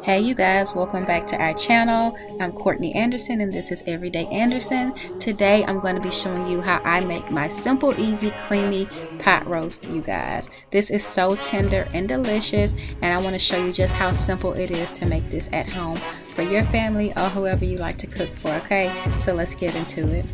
Hey you guys, welcome back to our channel. I'm Courtney Anderson and this is Everyday Anderson. Today I'm going to be showing you how I make my simple, easy, creamy pot roast, you guys. This is so tender and delicious, and I want to show you just how simple it is to make this at home for your family or whoever you like to cook for, okay? So let's get into it.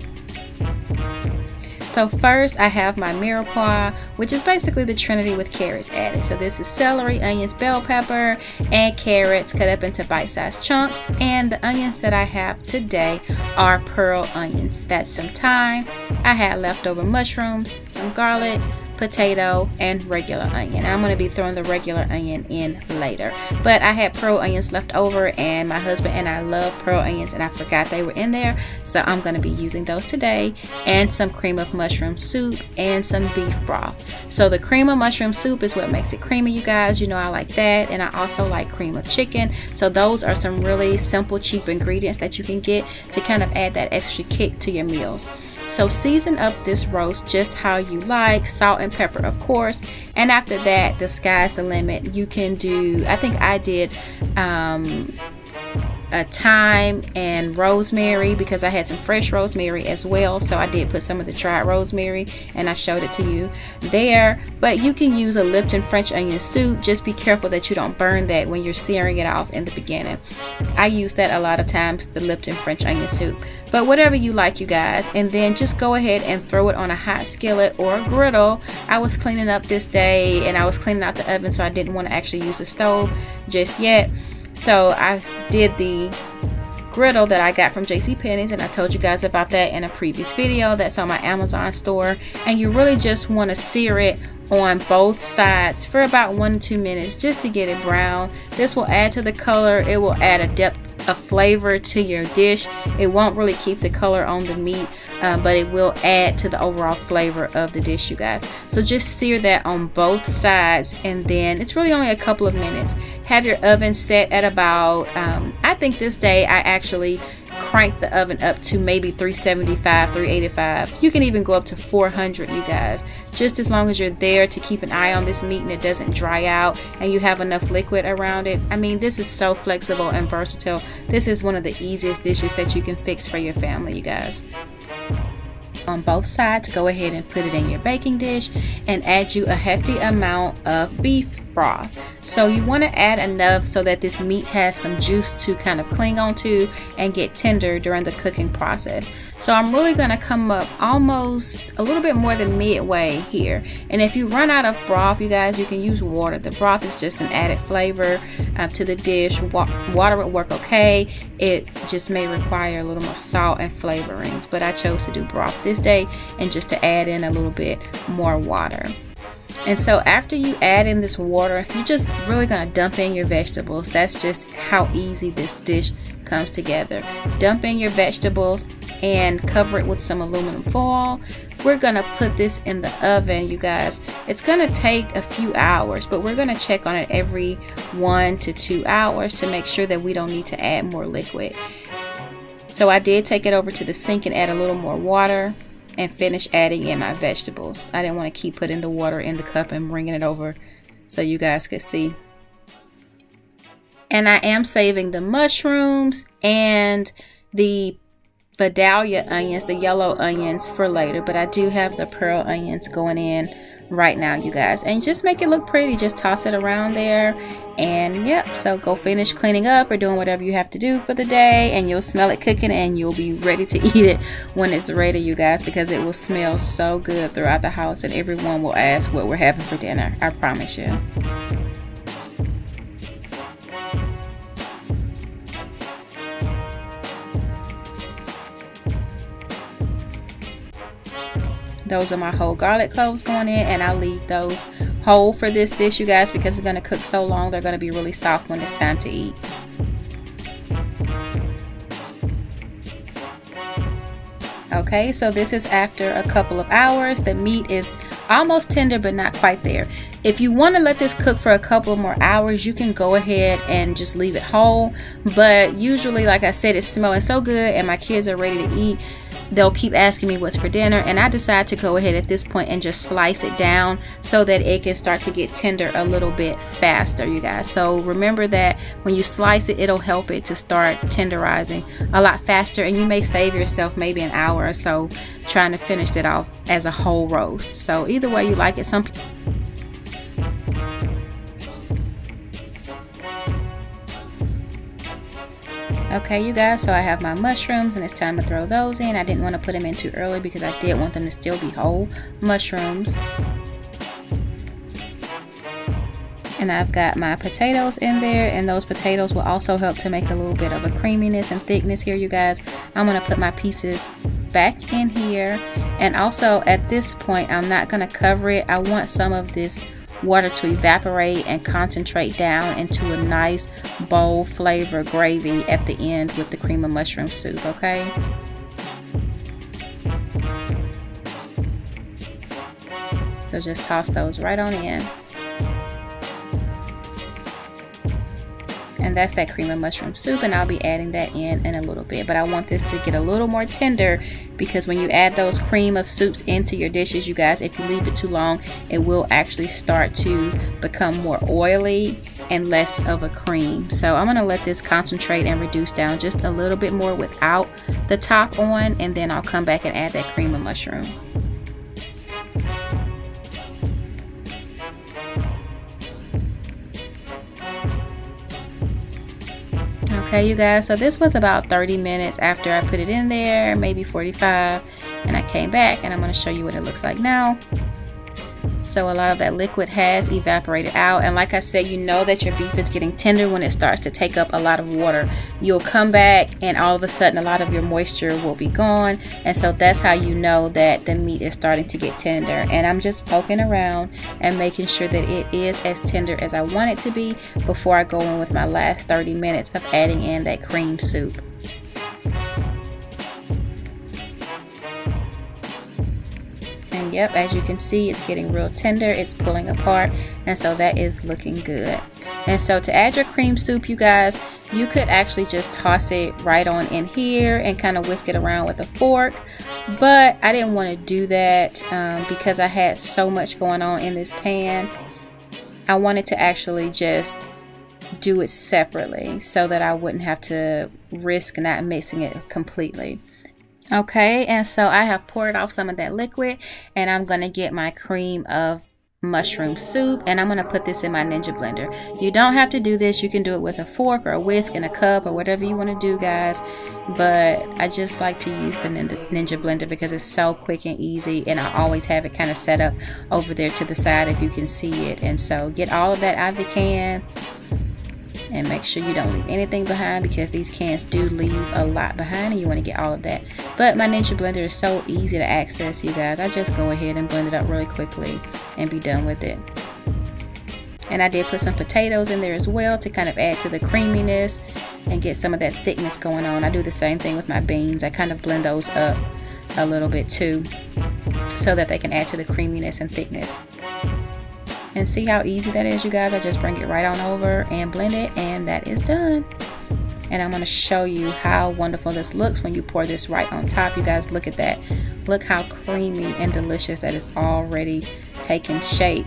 So first I have my mirepoix, which is basically the trinity with carrots added. So this is celery, onions, bell pepper, and carrots cut up into bite-sized chunks. And the onions that I have today are pearl onions. That's some thyme. I had leftover mushrooms, some garlic, potato, and regular onion. I'm going to be throwing the regular onion in later, but I had pearl onions left over, and my husband and I love pearl onions and I forgot they were in there, so I'm going to be using those today, and some cream of mushroom soup and some beef broth. So the cream of mushroom soup is what makes it creamy, you guys. You know I like that, and I also like cream of chicken. So those are some really simple, cheap ingredients that you can get to kind of add that extra kick to your meals. So season up this roast just how you like, salt and pepper of course, and after that the sky's the limit. You can do, I think I did a thyme and rosemary because I had some fresh rosemary as well, so I did put some of the dried rosemary and I showed it to you there. But you can use a Lipton French onion soup. Just be careful that you don't burn that when you're searing it off in the beginning. I use that a lot of times, the Lipton French onion soup, but whatever you like, you guys. And then just go ahead and throw it on a hot skillet or a griddle. I was cleaning up this day and I was cleaning out the oven, so I didn't want to actually use the stove just yet. So I did the griddle that I got from JCPenney's, and I told you guys about that in a previous video. That's on my Amazon store, and you really just want to sear it on both sides for about 1 to 2 minutes just to get it brown. This will add to the color. It will add a depth of flavor to your dish. It won't really keep the color on the meat, but it will add to the overall flavor of the dish, you guys. So just sear that on both sides, and then it's really only a couple of minutes. Have your oven set at about I think this day I actually cranked the oven up to maybe 375, 385. You can even go up to 400, you guys, just as long as you're there to keep an eye on this meat and it doesn't dry out and you have enough liquid around it. I mean, this is so flexible and versatile. This is one of the easiest dishes that you can fix for your family, you guys. On both sides, go ahead and put it in your baking dish and add you a hefty amount of beef broth. So you want to add enough so that this meat has some juice to kind of cling onto and get tender during the cooking process. So I'm really going to come up almost a little bit more than midway here, and if you run out of broth, you guys, you can use water. The broth is just an added flavor to the dish. Water would work okay. It just may require a little more salt and flavorings, but I chose to do broth this day and just to add in a little bit more water. And so after you add in this water, you're just really going to dump in your vegetables. That's just how easy this dish comes together. Dump in your vegetables and cover it with some aluminum foil. We're going to put this in the oven, you guys. It's going to take a few hours, but we're going to check on it every 1 to 2 hours to make sure that we don't need to add more liquid. So I did take it over to the sink and add a little more water and finish adding in my vegetables. I didn't want to keep putting the water in the cup and bringing it over so you guys could see. And I am saving the mushrooms and the Fidelis onions, the yellow onions, for later, but I do have the pearl onions going in right now, you guys. And just make it look pretty. Just toss it around there, and yep, so go finish cleaning up or doing whatever you have to do for the day, and you'll smell it cooking and you'll be ready to eat it when it's ready, you guys, because it will smell so good throughout the house and everyone will ask what we're having for dinner. I promise you. Those are my whole garlic cloves going in, and I'll leave those whole for this dish, you guys, because it's going to cook so long. They're going to be really soft when it's time to eat. Okay, so this is after a couple of hours. The meat is almost tender but not quite there. If you want to let this cook for a couple more hours, you can go ahead and just leave it whole. But usually, like I said, it's smelling so good and my kids are ready to eat, they'll keep asking me what's for dinner, and I decide to go ahead at this point and just slice it down so that it can start to get tender a little bit faster, you guys. So remember that when you slice it, it'll help it to start tenderizing a lot faster, and you may save yourself maybe an hour or so trying to finish it off as a whole roast. So either way you like it. Some people Okay, you guys, so I have my mushrooms and it's time to throw those in. I didn't want to put them in too early because I did want them to still be whole mushrooms. And I've got my potatoes in there, and those potatoes will also help to make a little bit of a creaminess and thickness here, you guys. I'm going to put my pieces back in here, and also at this point I'm not going to cover it. I want some of this water to evaporate and concentrate down into a nice bold flavor gravy at the end with the cream of mushroom soup, okay? So just toss those right on in. And that's that cream of mushroom soup, and I'll be adding that in a little bit. But I want this to get a little more tender, because when you add those cream of soups into your dishes, you guys, if you leave it too long, it will actually start to become more oily and less of a cream. So I'm going to let this concentrate and reduce down just a little bit more without the top on, and then I'll come back and add that cream of mushroom. Okay, you guys, so this was about 30 minutes after I put it in there, maybe 45, and I came back and I'm going to show you what it looks like now. So a lot of that liquid has evaporated out, and like I said, you know that your beef is getting tender when it starts to take up a lot of water. You'll come back and all of a sudden a lot of your moisture will be gone, and so that's how you know that the meat is starting to get tender. And I'm just poking around and making sure that it is as tender as I want it to be before I go in with my last 30 minutes of adding in that cream soup. And yep, as you can see, it's getting real tender, it's pulling apart, and so that is looking good. And so to add your cream soup, you guys, you could actually just toss it right on in here and kind of whisk it around with a fork, but I didn't want to do that because I had so much going on in this pan. I wanted to actually just do it separately so that I wouldn't have to risk not mixing it completely. Okay, and so I have poured off some of that liquid, and I'm going to get my cream of mushroom soup, and I'm going to put this in my Ninja blender. You don't have to do this. You can do it with a fork or a whisk and a cup or whatever you want to do, guys, but I just like to use the Ninja blender because it's so quick and easy, and I always have it kind of set up over there to the side if you can see it. And so get all of that out of the can, and make sure you don't leave anything behind, because these cans do leave a lot behind and you want to get all of that. But my Ninja blender is so easy to access, you guys. I just go ahead and blend it up really quickly and be done with it. And I did put some potatoes in there as well to kind of add to the creaminess and get some of that thickness going on. I do the same thing with my beans. I kind of blend those up a little bit too, so that they can add to the creaminess and thickness. And see how easy that is, you guys. I just bring it right on over and blend it, and that is done. And I'm going to show you how wonderful this looks when you pour this right on top. You guys, look at that. Look how creamy and delicious that is already taking shape.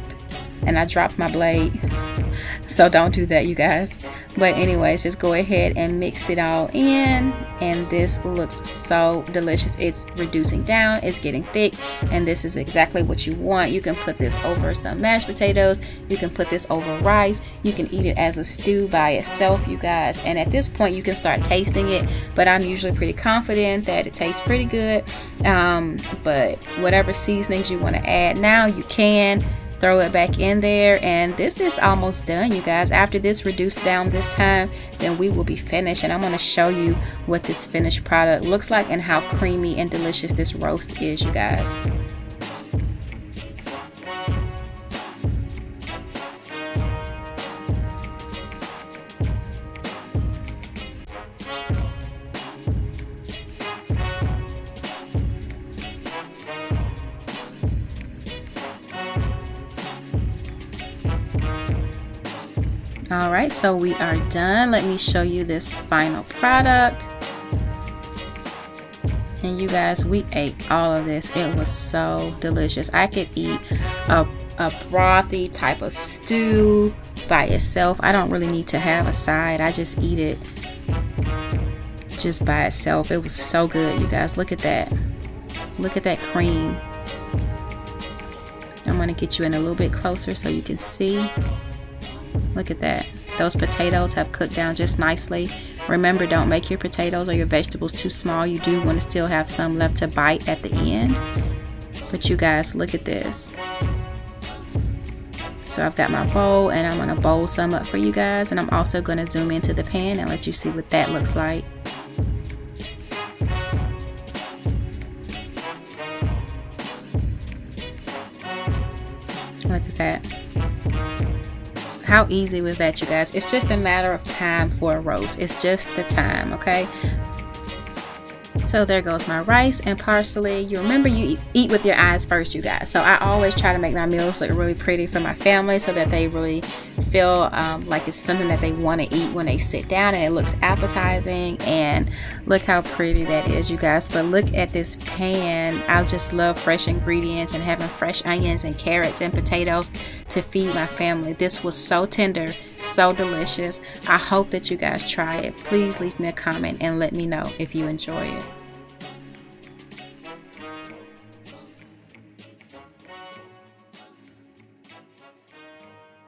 And I dropped my blade, so don't do that, you guys. But anyways, just go ahead and mix it all in, and this looks so delicious. It's reducing down, it's getting thick, and this is exactly what you want. You can put this over some mashed potatoes, you can put this over rice, you can eat it as a stew by itself, you guys. And at this point you can start tasting it, but I'm usually pretty confident that it tastes pretty good. But whatever seasonings you want to add now, you can throw it back in there, and this is almost done, you guys. After this reduced down this time, then we will be finished, and I'm going to show you what this finished product looks like and how creamy and delicious this roast is, you guys. All right, so we are done. Let me show you this final product. And you guys, we ate all of this. It was so delicious. I could eat a brothy type of stew by itself. I don't really need to have a side. I just eat it just by itself. It was so good, you guys. Look at that. Look at that cream. I'm going to get you in a little bit closer so you can see. Look at that. Those potatoes have cooked down just nicely. Remember, don't make your potatoes or your vegetables too small. You do want to still have some left to bite at the end. But you guys, look at this. So I've got my bowl, and I'm going to bowl some up for you guys. And I'm also going to zoom into the pan and let you see what that looks like. Look at that. How easy was that, you guys? It's just a matter of time for a roast. It's just the time, okay? So there goes my rice and parsley. You remember, you eat with your eyes first, you guys. So I always try to make my meals look really pretty for my family so that they really feel like it's something that they want to eat when they sit down, and it looks appetizing. And look how pretty that is, you guys. But look at this pan. I just love fresh ingredients and having fresh onions and carrots and potatoes to feed my family. This was so tender, so delicious. I hope that you guys try it. Please leave me a comment and let me know if you enjoy it.